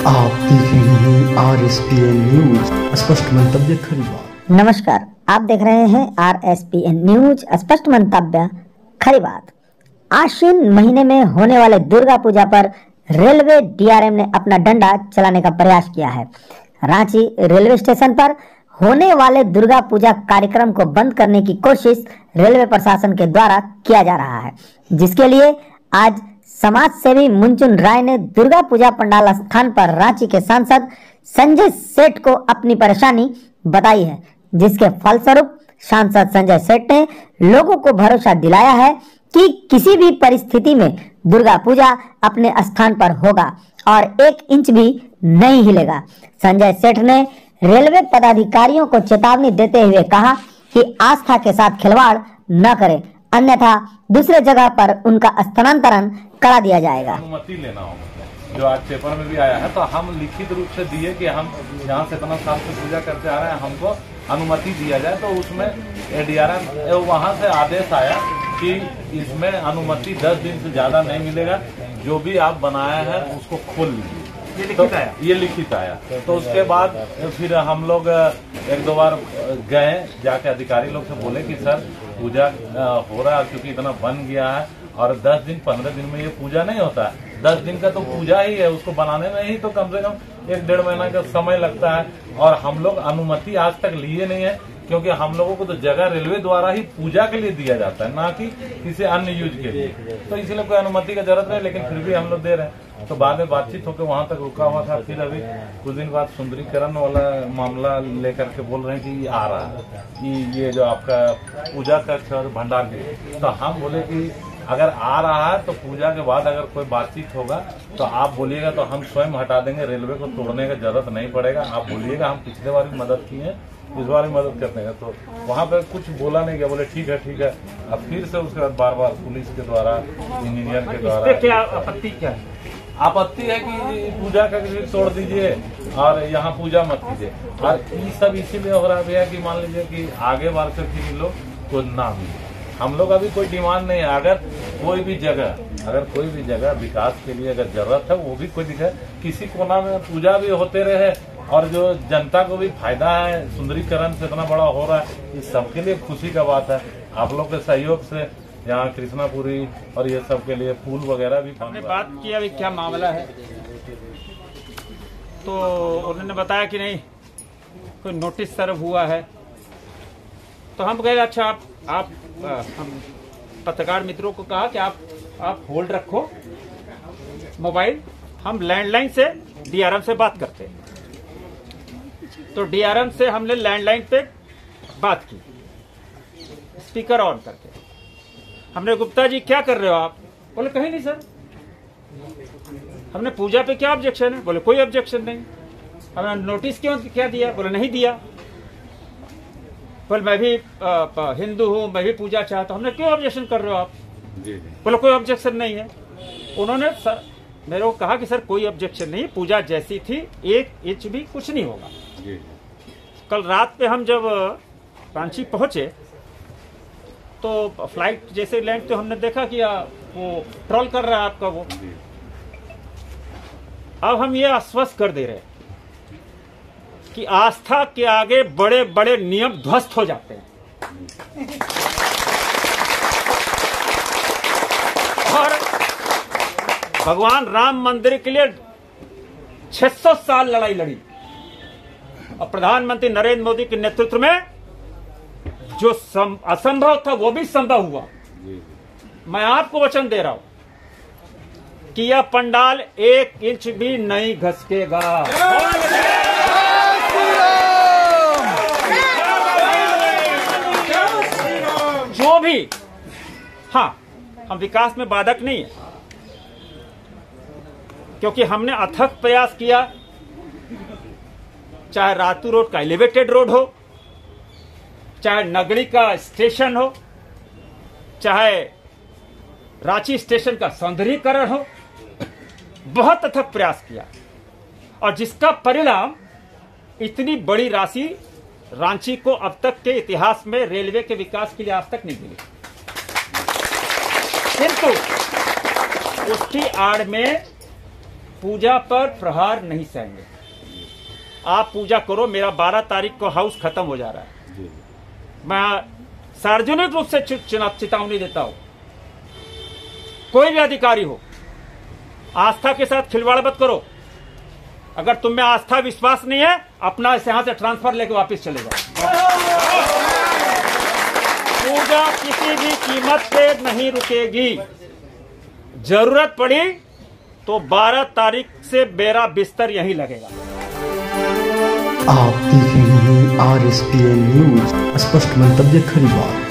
आप देख रहे हैं RSPN न्यूज, स्पष्ट मंतव्य खरी बात। नमस्कार, आप देख रहे हैं RSPN न्यूज, स्पष्ट मंतव्य खरी बात। आश्विन महीने में होने वाले दुर्गा पूजा पर रेलवे DRM ने अपना डंडा चलाने का प्रयास किया है। रांची रेलवे स्टेशन पर होने वाले दुर्गा पूजा कार्यक्रम को बंद करने की कोशिश रेलवे प्रशासन के द्वारा किया जा रहा है, जिसके लिए आज समाज सेवी मुंचुन राय ने दुर्गा पूजा पंडाल स्थान पर रांची के सांसद संजय सेठ को अपनी परेशानी बताई है, जिसके फलस्वरूप सांसद संजय सेठ ने लोगों को भरोसा दिलाया है कि किसी भी परिस्थिति में दुर्गा पूजा अपने स्थान पर होगा और 1 इंच भी नहीं हिलेगा। संजय सेठ ने रेलवे पदाधिकारियों को चेतावनी देते हुए कहा कि आस्था के साथ खिलवाड़ न करें, अन्यथा दूसरे जगह पर उनका स्थानांतरण करा दिया जाएगा। अनुमति लेना होगा, जो आज पेपर में भी आया है, तो हम लिखित रूप से दिए कि हम यहाँ से इतना साल से पूजा करते आ रहे हैं, हमको अनुमति दिया जाए। तो उसमें DRM वहाँ से आदेश आया कि इसमें अनुमति 10 दिन से ज्यादा नहीं मिलेगा, जो भी आप बनाया है उसको खोल लीजिए। ये लिखित आया। तो उसके बाद फिर हम लोग 1-2 बार गए, जाके अधिकारी लोग से बोले कि सर पूजा हो रहा है, क्योंकि इतना बन गया है और 10 दिन 15 दिन में ये पूजा नहीं होता है। 10 दिन का तो पूजा ही है, उसको बनाने में ही तो कम से कम 1-1.5 महीना का समय लगता है। और हम लोग अनुमति आज तक लिए नहीं है, क्योंकि हम लोगों को तो जगह रेलवे द्वारा ही पूजा के लिए दिया जाता है, ना कि किसी अन्य यूज के लिए। तो इसलिए कोई अनुमति का जरूरत नहीं, लेकिन फिर भी हम लोग दे रहे हैं। तो बाद में बातचीत होकर वहां तक रुका हुआ था। फिर अभी कुछ दिन बाद सुंदरीकरण वाला मामला लेकर के बोल रहे हैं कि ये आ रहा है, कि ये जो आपका पूजा कक्ष और भंडार के, तो हम बोले कि अगर आ रहा है तो पूजा के बाद अगर कोई बातचीत होगा तो आप बोलिएगा, तो हम स्वयं हटा देंगे। रेलवे को तोड़ने की जरूरत नहीं पड़ेगा। आप बोलिएगा, हम पिछले बार भी मदद की है, इस बार भी मदद करते हैं। तो वहाँ पे कुछ बोला नहीं गया, बोले ठीक है ठीक है। अब फिर से उसके बाद बार पुलिस के द्वारा, इंजीनियर के द्वारा। क्या आपत्ति क्या है? आपत्ति है कि पूजा का तोड़ दीजिए और यहाँ पूजा मत कीजिए। और ये सब इसीलिए हो रहा है भैया कि मान लीजिए कि आगे बार से फिर लोग को ना मिले। हम लोग अभी कोई डिमांड नहीं है। अगर कोई भी जगह विकास के लिए अगर जरूरत है, वो भी कोई दिखे, किसी कोना में पूजा भी होते रहे और जो जनता को भी फायदा है, सुंदरीकरण से इतना बड़ा हो रहा है, इस सबके लिए खुशी का बात है। आप लोग के सहयोग से यहाँ कृष्णापुरी और ये सब के लिए फूल वगैरह भी हमने बात किया अभी क्या मामला है, तो उन्होंने बताया कि नहीं कोई नोटिस सर्व हुआ है। तो हम कहे अच्छा आप हम पत्रकार मित्रों को कहा कि आप होल्ड रखो मोबाइल, हम लैंडलाइन से DRM से बात करते हैं। तो DRM से हमने लैंडलाइन पे बात की, स्पीकर ऑन करके। हमने गुप्ता जी क्या कर रहे हो आप? बोले कहीं नहीं सर। हमने पूजा पे क्या ऑब्जेक्शन है? बोले कोई ऑब्जेक्शन नहीं। हमने नोटिस क्यों क्या दिया? बोले नहीं दिया। बोले मैं भी हिंदू हूँ, मैं भी पूजा चाहता हूँ। हमने क्यों ऑब्जेक्शन कर रहे हो आप? बोले कोई ऑब्जेक्शन नहीं है। उन्होंने सर मेरे को कहा कि सर कोई ऑब्जेक्शन नहीं, पूजा जैसी थी, 1 इंच भी कुछ नहीं होगा। कल रात पे हम जब रांची पहुंचे तो फ्लाइट जैसे लैंड, तो हमने देखा कि वो ट्रोल कर रहा है आपका वो। अब हम ये आश्वस्त कर दे रहे हैं कि आस्था के आगे बड़े बड़े नियम ध्वस्त हो जाते हैं। और भगवान राम मंदिर के लिए 600 साल लड़ाई लड़ी और प्रधानमंत्री नरेंद्र मोदी के नेतृत्व में जो असंभव था वो भी संभव हुआ। मैं आपको वचन दे रहा हूं कि यह पंडाल 1 इंच भी नहीं घसकेगा। जो भी, हाँ, हम विकास में बाधक नहीं है, क्योंकि हमने अथक प्रयास किया। चाहे रातू रोड का एलिवेटेड रोड हो, चाहे नगरी का स्टेशन हो, चाहे रांची स्टेशन का सौंदर्यीकरण हो, बहुत अथक प्रयास किया और जिसका परिणाम इतनी बड़ी राशि रांची को अब तक के इतिहास में रेलवे के विकास के लिए आज तक नहीं मिली। किंतु उसकी आड़ में पूजा पर प्रहार नहीं सहेंगे। आप पूजा करो, मेरा 12 तारीख को हाउस खत्म हो जा रहा है। मैं सार्वजनिक रूप से चेतावनी देता हूं, कोई भी अधिकारी हो, आस्था के साथ खिलवाड़ मत करो। अगर तुम में आस्था विश्वास नहीं है, अपना यहां से ट्रांसफर लेके वापस चले जाओ। पूजा किसी भी कीमत पे नहीं रुकेगी। जरूरत पड़ी तो 12 तारीख से मेरा बिस्तर यहीं लगेगा। आप देख रहे हैं RSPN न्यूज, स्पष्ट मंतव्य खरी बात।